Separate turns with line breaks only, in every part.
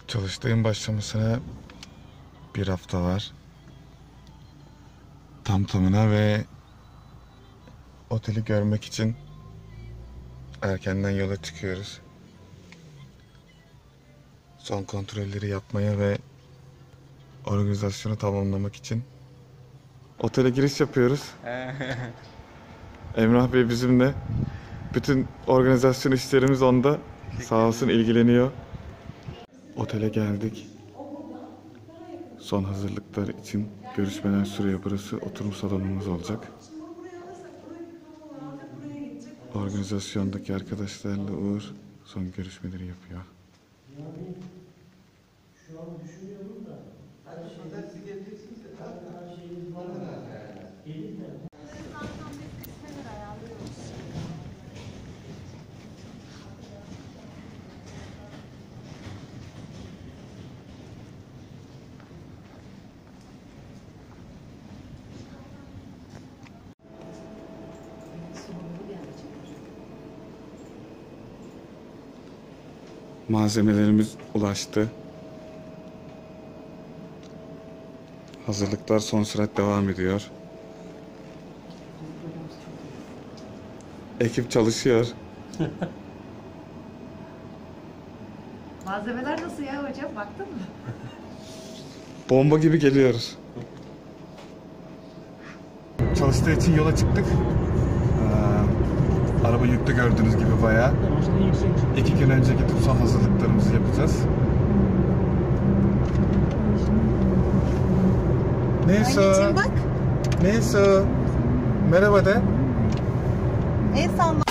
Çalıştığım başlamasına bir hafta var. Tam tamına ve oteli görmek için erkenden yola çıkıyoruz. Son kontrolleri yapmaya ve organizasyonu tamamlamak için otele giriş yapıyoruz. Emrah Bey bizimle. Bütün organizasyon işlerimiz onda. Sağ olsun ilgileniyor. Otele geldik. Son hazırlıklar için görüşmeler sürüyor. Burası oturum salonumuz olacak. Organizasyondaki arkadaşlarla Uğur son görüşmeleri yapıyor. Şu an düşünüyorum da. Hadi şimdi siz geleceksiniz de her şeyiniz var mı? Gelin mi? Malzemelerimiz ulaştı. Hazırlıklar son sürat devam ediyor. Ekip çalışıyor.
Malzemeler nasıl ya hocam? Baktın mı?
Bomba gibi geliyoruz. Çalıştığı için yola çıktık. Araba yüklü gördüğünüz gibi bayağı. 2 gün önce gidip son hazırlıklarımızı yapacağız. Neyse.
Anneciğim bak.
Neyse. Merhaba de.
En son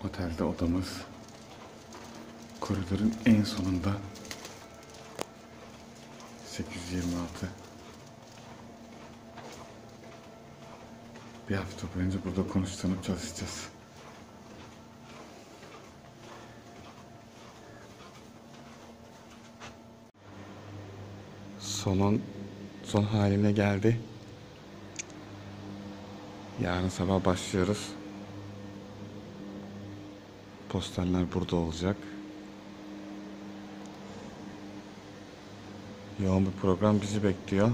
Otelde odamız. Koridorun en sonunda. 826. Bir hafta boyunca burada konuşlanıp çalışacağız. Son haline geldi. Yarın sabah başlıyoruz. Posterler burada olacak. Yoğun bir program bizi bekliyor.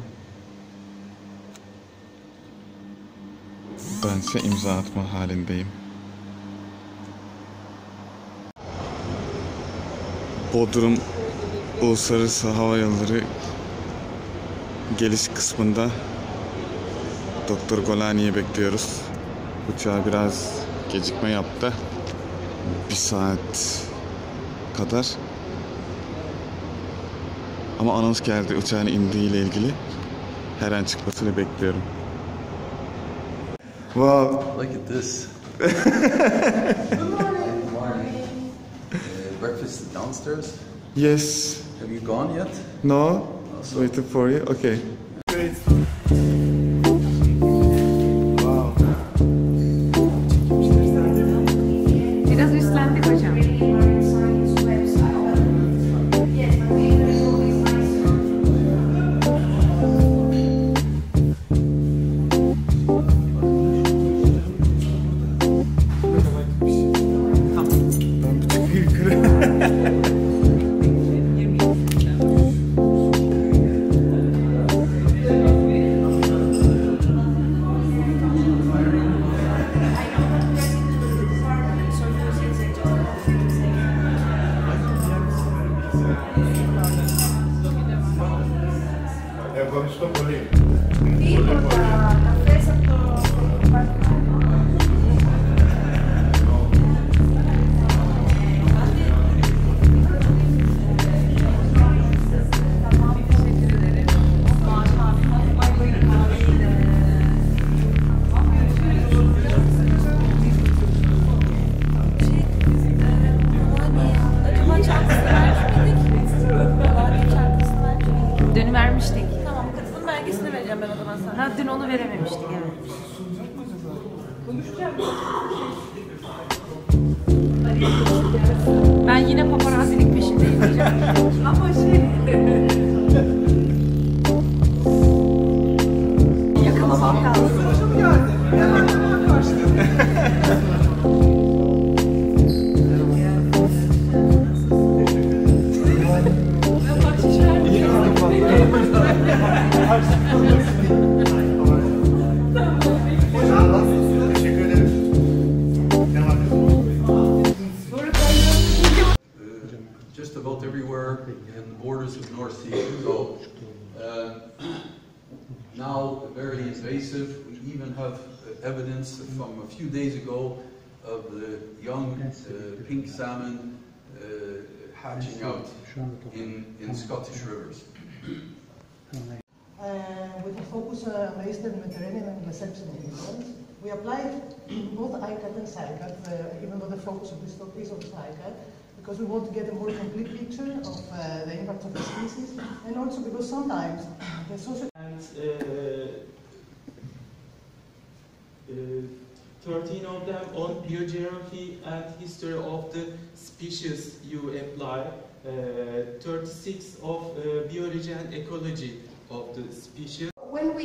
Bense imza atma halindeyim. Bodrum Uluslararası Hava Yolları geliş kısmında Doktor Golani'yi bekliyoruz. Uçağı biraz gecikme yaptı. 1 saat kadar. Ama anons geldi uçağın indiğiyle ilgili. Her an çıkmasını bekliyorum. Wow.
Look at this. Breakfast is downstairs.
Yes.
Have you gone yet?
No. Waiting for you. Okay. Great.
biraz üstlendik hocam. Ben yine paparazzilik peşindeyim hocam. Ama yakalamam lazım. Çok gördüm. Hemen koştum.
Just about everywhere in the borders of North Sea. So now very invasive. We even have evidence from a few days ago of the young pink salmon hatching out in Scottish rivers.
With a focus on the Eastern Mediterranean and the Sepsian regions. We applied both ICAT and SICAT, even though the focus of this talk is on SICAT, because we want to get a more complete picture of the impact of the species, and also because sometimes the social...
And 13 of them on biogeography and history of the species you apply, 36 of biology and ecology of the species.
When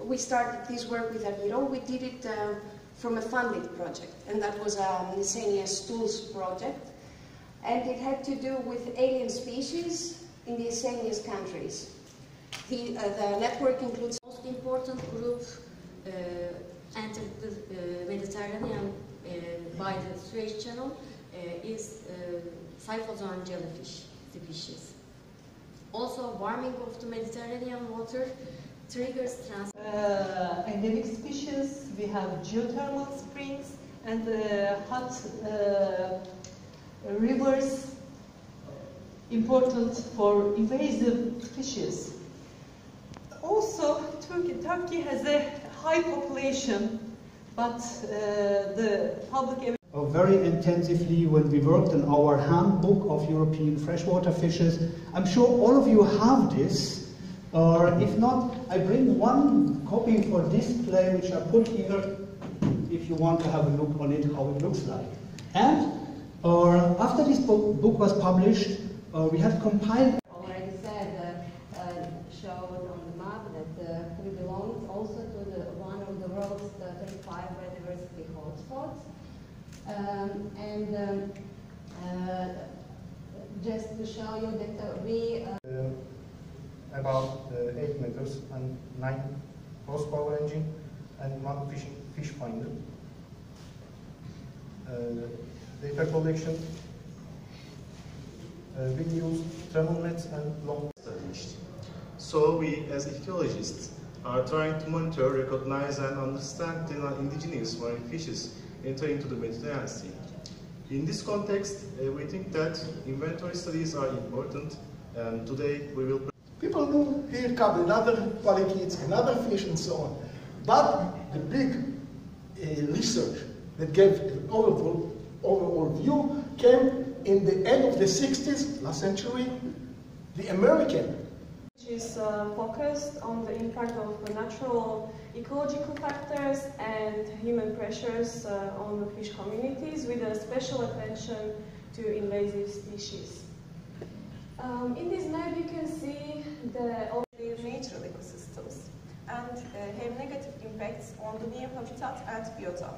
we started this work with Almiro, we did it from a funded project, and that was a miscellaneous tools project, and it had to do with alien species in the miscellaneous countries. The network includes
the most important group entered the Mediterranean by the Suez Channel is Cyphozoan jellyfish species. Also, warming of the Mediterranean water triggers
endemic species. We have geothermal springs and hot rivers, important for invasive species. Also, Turkey has a high population, but the public...
Very intensively when we worked on our handbook of European freshwater fishes. I'm sure all of you have this, or if not, I bring one copy for display which I put here if you want to have a look on it, how it looks like. And after this book was published, we have compiled...
Already said, showed on the map that we belong also to one of the world's 35 biodiversity hotspots. Just to show you that we...
about 8 meters and 9 horsepower engine and 1 fish finder. Data collection, we use travel nets and long...
So we, as ecologists, are trying to monitor, recognize and understand the indigenous marine fishes entering into the Mediterranean Sea. In this context, we think that inventory studies are important, and today we will...
People knew here come another polychaetes, another fish and so on. But the big research that gave an overall view came in the end of the 60s, last century, the American.
Which is focused on the impact of the natural ecological factors and human pressures on the fish communities, with a special attention to invasive species. In this map you can see the
natural ecosystems and have negative impacts on the new habitat and biota.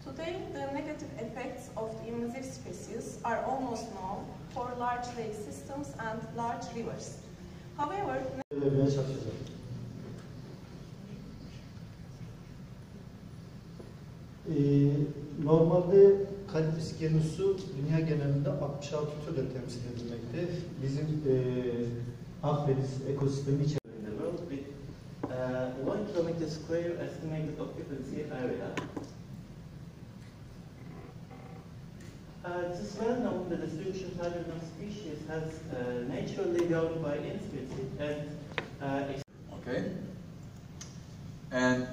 Today, the negative effects of the invasive species are almost known for large lake systems and large rivers. However,
Normalde Kalitris genusu dünya genelinde 66 türle temsil edilmekte. Bizim Akdeniz ekosistemi içerisinde.
In the world with 1 kilometer square estimated occupancy area. It is well known that the distribution pattern of species has naturally gone by inspection and
Okay? And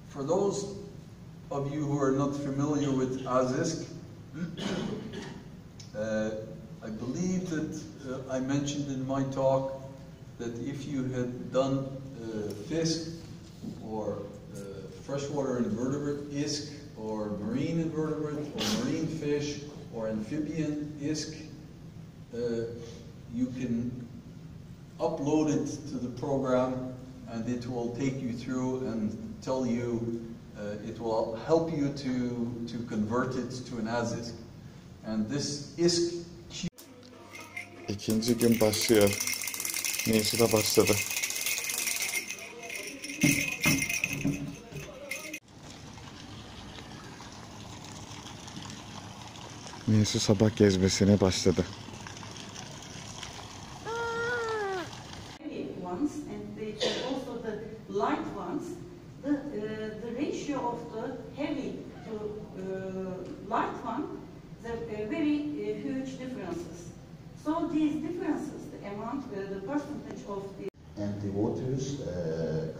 for those of you who are not familiar with ASISC, I believe that I mentioned in my talk that if you had done FISC or freshwater invertebrate ISK, or marine invertebrate, or marine fish, or amphibian ISK, you can upload it to the program and it will take you through and tell you, it will help you to convert it to an ASISK. And this ISK.
İkinci gün başlıyor. Neyse de başladı. Nisu sabah gezmesine başladı.
Ones and also the light ones, the ratio of the heavy to light one, there are very huge differences. So these differences, the amount, the percentage of the
and the waters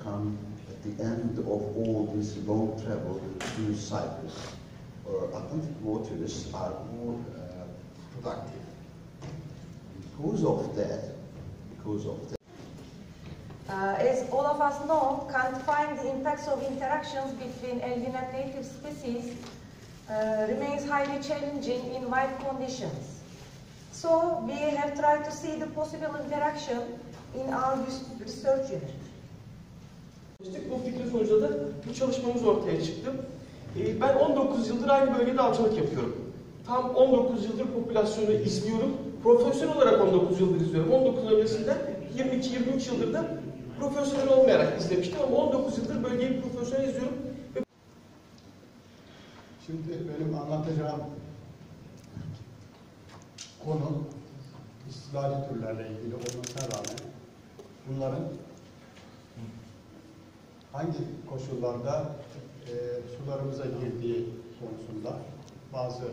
come at the end of all this long travel to Cyprus. Atlantic waters are more productive. Because of that,
as all of us know, quantifying the impacts of interactions between alien and native species remains highly challenging in wild conditions. So we have tried to see the possible interaction in our research unit.
Bu fikrin sonucunda da bu çalışmamız ortaya çıktı. Ben 19 yıldır aynı bölgede avcılık yapıyorum. Tam 19 yıldır popülasyonu izliyorum. Profesyonel olarak 19 yıldır izliyorum. 19 öncesinde 22-23 yıldır da profesyonel olmayarak izlemiştim ama 19 yıldır bölgeyi profesyonel izliyorum.
Şimdi benim anlatacağım konu istilacı türlerle ilgili olmasına rağmen bunların hangi koşullarda sularımıza girdiği konusunda bazı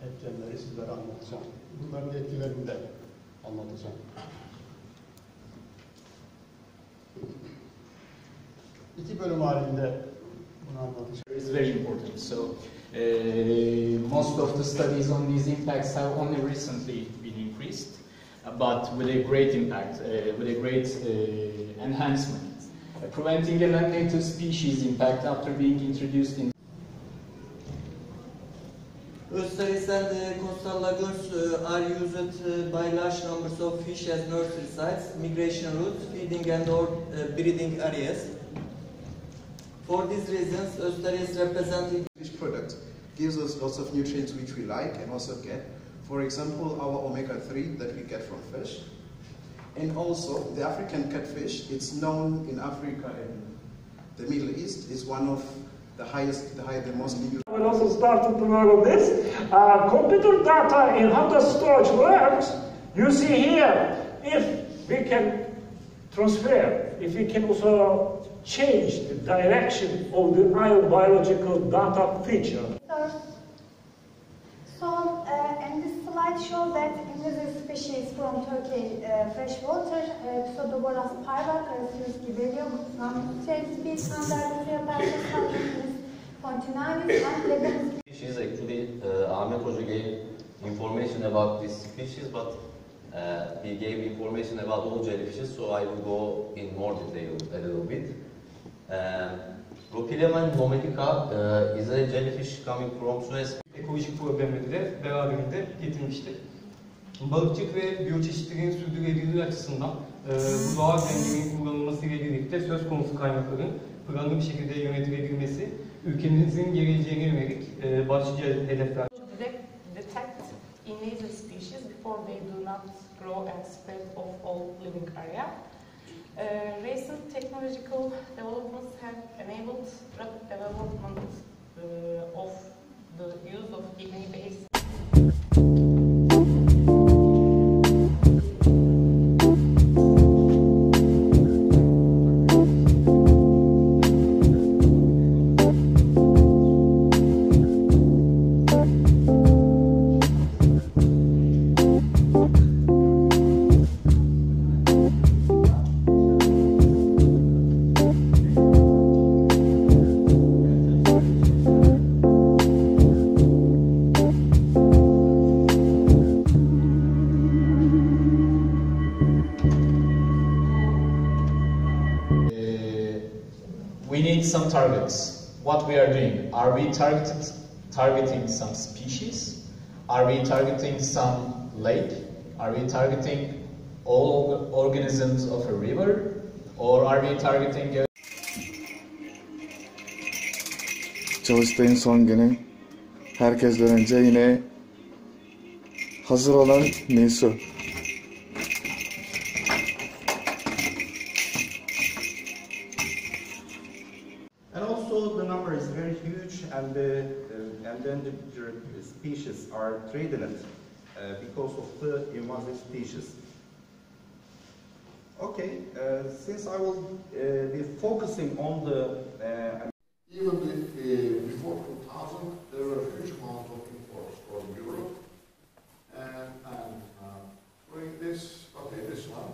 etkenleri sizlere anlatacağım. Bunların etkilerini de anlatacağım. İki bölüm halinde bunu anlatacağım.
It's very important. So most of the studies on these impacts have only recently been increased, but with a great impact, with a great enhancement. Preventing a non-native species impact after being introduced in
Estuaries and coastal lagoons are used by large numbers of fish as nursery sites, migration routes, feeding and or breeding areas. For these reasons, estuaries represent
fish product gives us lots of nutrients which we like and also get. For example, our omega-3 that we get from fish. And also, the African catfish, it's known in Africa and the Middle East, is one of the most used.
We also started to work on this. Computer data in how the storage works, you see here, if we can transfer, if we can also change the direction of the biological data feature.
So, and this slide shows that invasive species from Turkey freshwater, Pseudoboras parva, Carasius gibelio, species under the Continalis and Legalis.
Species actually, Ahmet Hoca gave information about this species, but he gave information about all jellyfishes, so I will go in more detail a little bit. Ropilema nomadica is a jellyfish coming from Suez.
Ekolojik problemleri de beraberinde getirmiştir. Balıkçılık ve biyoçeşitliliğin sürdürülebilirliği açısından bu doğal dengenin kullanılması ile birlikte söz konusu kaynakların planlı bir şekilde yönetilebilmesi ülkemizin geleceğine yönelik başlıca hedefler.
Detect invasive species before they do not grow and spread of all living area. Recent technological developments have enabled rapid development of the use of DNA-based.
We need some targets. what we are doing. Are we targeting some species? Are we targeting some lake? Are we targeting all organisms of a river? Or are we targeting a...
Çalıştayın son günü. Herkesten önce yine hazır olan Nisu.
And also the number is very huge, and the endangered species are threatened because of the invasive species. Okay, since I will be focusing on the
even before 2000, there were a huge amount of imports from Europe, and bring this, okay, this one.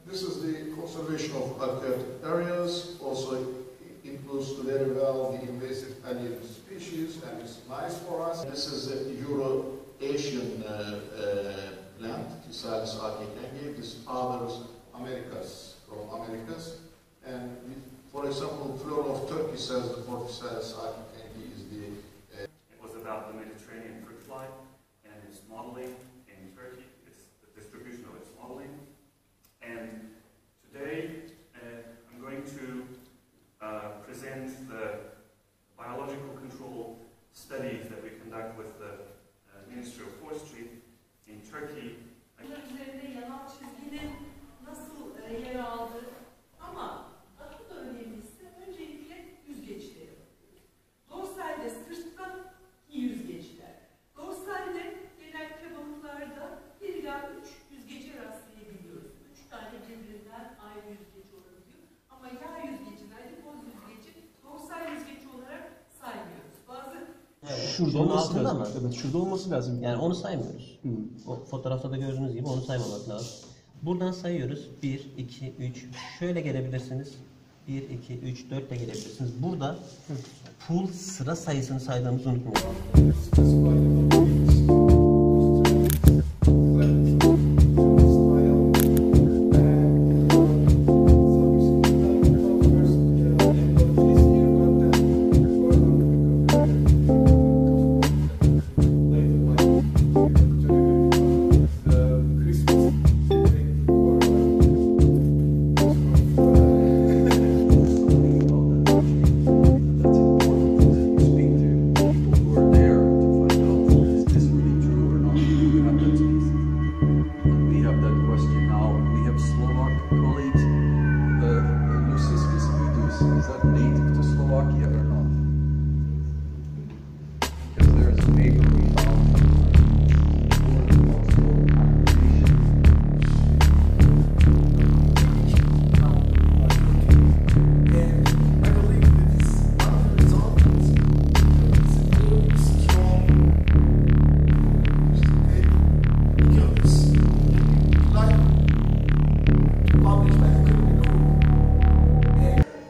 This is the conservation of habitat areas. Also includes very well the invasive alien species, and it's nice for us. This is a Euro-Asian plant, Tisalis archikengi. This others Americas, from Americas. And for example, flora of Turkey says the Tisalis archikengi is the...
It was about the Mediterranean fruit fly and its modeling in Turkey, its the distribution of its modeling. And today I'm going to present the biological control studies that we conduct with the Ministry of Forestry in Turkey.
Üzerinde yanal çizginin nasıl yer aldığı ama daha da önemlisi öncelikle yüzgeçleri. Dorsalde sırtta yüzgeçler. Dorsalde genellikle balıklarda 1 ila 3 yüzgece rastlayabiliyoruz. 3 tane birbirinden ayrı yüzgeç olabiliyor. Ama yağ yüzgeçlerde boz yüzgeci dorsal yüzgeç olarak saymıyoruz. Bazı
Şurada olması lazım. Evet, şurada olması lazım.
Yani onu saymıyoruz. O fotoğrafta da gördüğünüz gibi onu saymamak lazım. Buradan sayıyoruz. 1, 2, 3. Şöyle gelebilirsiniz. 1, 2, 3, 4 de gelebilirsiniz. Burada pool sıra sayısını saydığımızı unutmayın.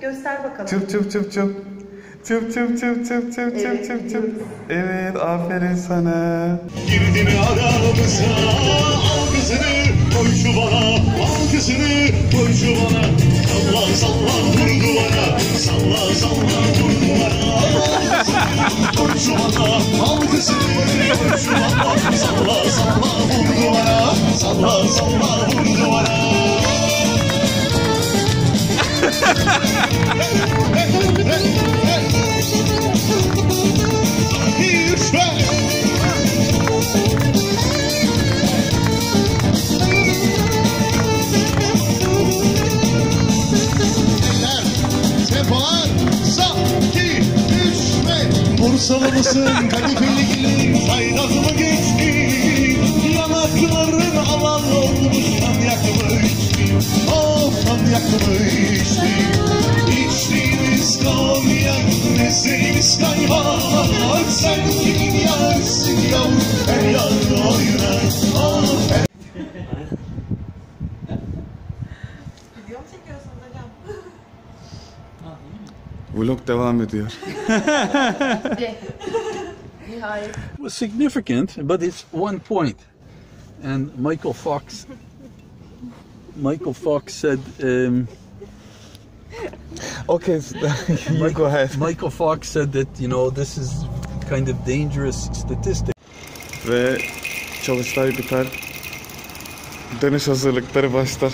Göster bakalım.
Çıp çıp çıp çıp. Çıp çıp çıp çıp çıp çıp çıp çıp. Evet, aferin sana.
Girdin aramıza, al kızını, koy şu bana, al kızını, koy şu bana. Salla salla vur duvara, salla salla vur duvara. Koy şu bana, al kızını, koy şu bana. Salla salla vur duvara, salla salla vur duvara. Bursalı mısın, kadifeli gelin, sayrak mı geçti? Yanakların alan olmuş, kan yakmıştı. Of, kan yakmıştı. İçtiğimiz konyak, mesleğimiz kaymak. Sen kimin yarsın yavrum, her yanı oynar. Of, her...
Video mu çekiyorsunuz hocam?
Vlog devam ediyor.
Was significant, but it's one point. And Michael Fox said,
Okay, you go ahead.
Michael Fox said that, you know, this is kind of dangerous statistic.
Ve çalıştay biter. Dönüş hazırlıkları başlar.